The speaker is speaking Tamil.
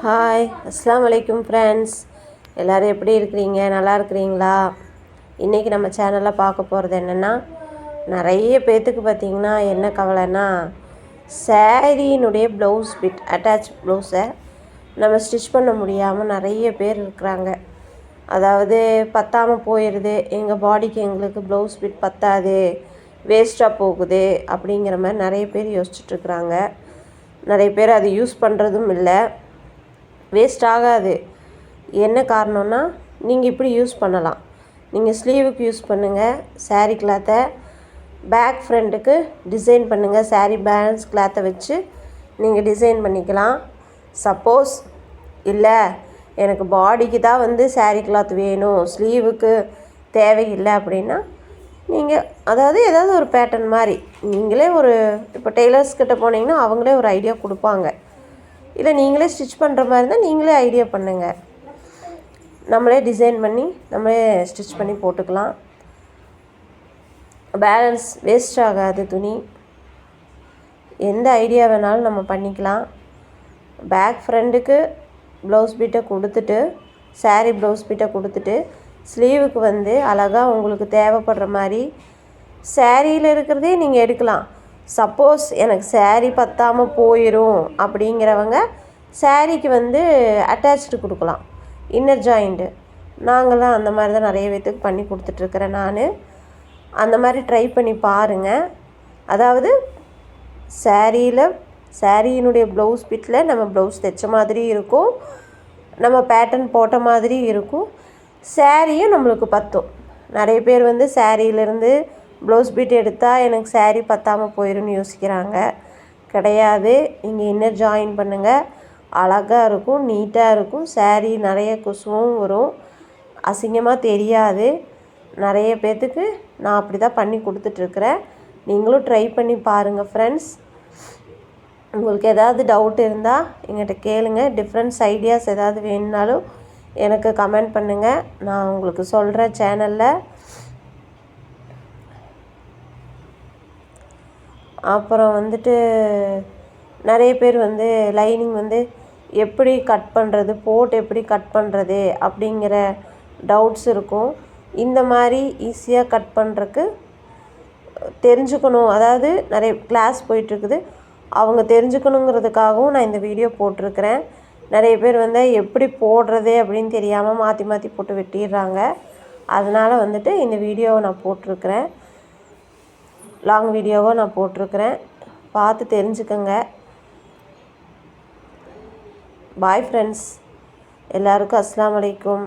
ஹாய் அஸ்ஸலாமு அலைக்கும் ஃப்ரெண்ட்ஸ், எல்லோரும் எப்படி இருக்கிறீங்க? நல்லா இருக்கிறீங்களா? இன்றைக்கி நம்ம சேனலில் பார்க்க போகிறது என்னென்னா, நிறைய பேர்த்துக்கு பார்த்திங்கன்னா என்ன கவலைன்னா, சாரீனுடைய ப்ளவுஸ் பிட் அட்டாச் ப்ளவுஸை நம்ம ஸ்டிச் பண்ண முடியாமல் நிறைய பேர் இருக்கிறாங்க. அதாவது பத்தாமல் போயிடுது, எங்கள் பாடிக்கு எங்களுக்கு ப்ளவுஸ் பிட் பத்தாது, வேஸ்ட்டாக போகுது அப்படிங்கிற மாதிரி நிறைய பேர் யோசிச்சுட்ருக்குறாங்க. நிறைய பேர் அதை யூஸ் பண்ணுறதும் இல்லை. வேஸ்ட் ஆகாது. என்ன காரணம்னா, நீங்கள் இப்படி யூஸ் பண்ணலாம். நீங்கள் ஸ்லீவுக்கு யூஸ் பண்ணுங்கள் சாரீ கிளாத்தை, பேக் ஃப்ரண்ட்டுக்கு டிசைன் பண்ணுங்கள். சாரீ பேலன்ஸ் கிளாத்தை வச்சு நீங்கள் டிசைன் பண்ணிக்கலாம். சப்போஸ் இல்லை எனக்கு பாடிக்கு தான் சாரீ கிளாத் வேணும், ஸ்லீவுக்கு தேவையில்லை அப்படின்னா, நீங்கள் அதாவது ஏதாவது ஒரு பேட்டர்ன் மாதிரி நீங்களே இப்போ டெய்லர்ஸ்கிட்ட போனீங்கன்னா அவங்களே ஒரு ஐடியா கொடுப்பாங்க. இல்லை நீங்களே ஸ்டிச் பண்ணுற மாதிரி இருந்தால் நீங்களே ஐடியா பண்ணுங்கள். நம்மளே டிசைன் பண்ணி நம்மளே ஸ்டிச் பண்ணி போட்டுக்கலாம். பேலன்ஸ் வேஸ்ட் ஆகாது துணி. எந்த ஐடியா வேணாலும் நம்ம பண்ணிக்கலாம். பேக் ஃப்ரண்ட்டுக்கு ப்ளவுஸ் பீட்டை கொடுத்துட்டு, சாரீ ப்ளவுஸ் பீட்டை கொடுத்துட்டு, ஸ்லீவுக்கு அழகாக உங்களுக்கு தேவைப்படுற மாதிரி சாரியில் இருக்கிறதே நீங்கள் எடுக்கலாம். சப்போஸ் எனக்கு சாரீ பத்தாமல் போயிடும் அப்படிங்கிறவங்க சாரீக்கு அட்டாச்டு கொடுக்கலாம், இன்னர் ஜாயிண்ட்டு. நாங்களாம் அந்த மாதிரி தான் நிறைய பேத்துக்கு பண்ணி கொடுத்துட்ருக்குறேன் நான். அந்த மாதிரி ட்ரை பண்ணி பாருங்கள். அதாவது சாரியினுடைய ப்ளவுஸ் பிட்டில் நம்ம ப்ளவுஸ் தைச்ச மாதிரி இருக்கும், நம்ம பேட்டர்ன் போட்ட மாதிரி இருக்கும், சாரியும் நம்மளுக்கு பத்தும். நிறைய பேர் சாரியிலேருந்து ப்ளவுஸ் பீட் எடுத்தால் எனக்கு சாரீ பத்தாமல் போயிடும்னு யோசிக்கிறாங்க. கிடையாது. இங்கே இன்னர் ஜாயின் பண்ணுங்கள், அழகாக இருக்கும், நீட்டாக இருக்கும். சாரீ நிறைய கொசுவும் வரும், அசிங்கமாக தெரியாது. நிறைய பேர்த்துக்கு நான் அப்படி தான் பண்ணி கொடுத்துட்ருக்குறேன். நீங்களும் ட்ரை பண்ணி பாருங்கள் ஃப்ரெண்ட்ஸ். உங்களுக்கு ஏதாவது டவுட் இருந்தால் எங்கிட்ட கேளுங்க. டிஃப்ரெண்ட்ஸ் ஐடியாஸ் ஏதாவது வேணுனாலும் எனக்கு கமெண்ட் பண்ணுங்கள், நான் உங்களுக்கு சொல்கிறேன் சேனலில். அப்புறம் நிறைய பேர் லைனிங் எப்படி கட் பண்ணுறது, போட்டு எப்படி கட் பண்ணுறது அப்படிங்கிற டவுட்ஸ் இருக்கும். இந்த மாதிரி ஈஸியாக கட் பண்ணுறக்கு தெரிஞ்சுக்கணும். அதாவது நிறைய கிளாஸ் போயிட்டுருக்குது, அவங்க தெரிஞ்சுக்கணுங்கிறதுக்காகவும் நான் இந்த வீடியோ போட்டிருக்கிறேன். நிறைய பேர் எப்படி போடுறது அப்படின்னு தெரியாமல் மாற்றி மாற்றி போட்டு வெட்டிடுறாங்க. அதனால் இந்த வீடியோவை நான் போட்டிருக்கிறேன், லாங் வீடியோவை நான் போட்டிருக்கிறேன். பார்த்து தெரிஞ்சுக்கங்க. பாய் ஃப்ரெண்ட்ஸ், எல்லாருக்கும் அஸ்ஸலாமு அலைக்கும்.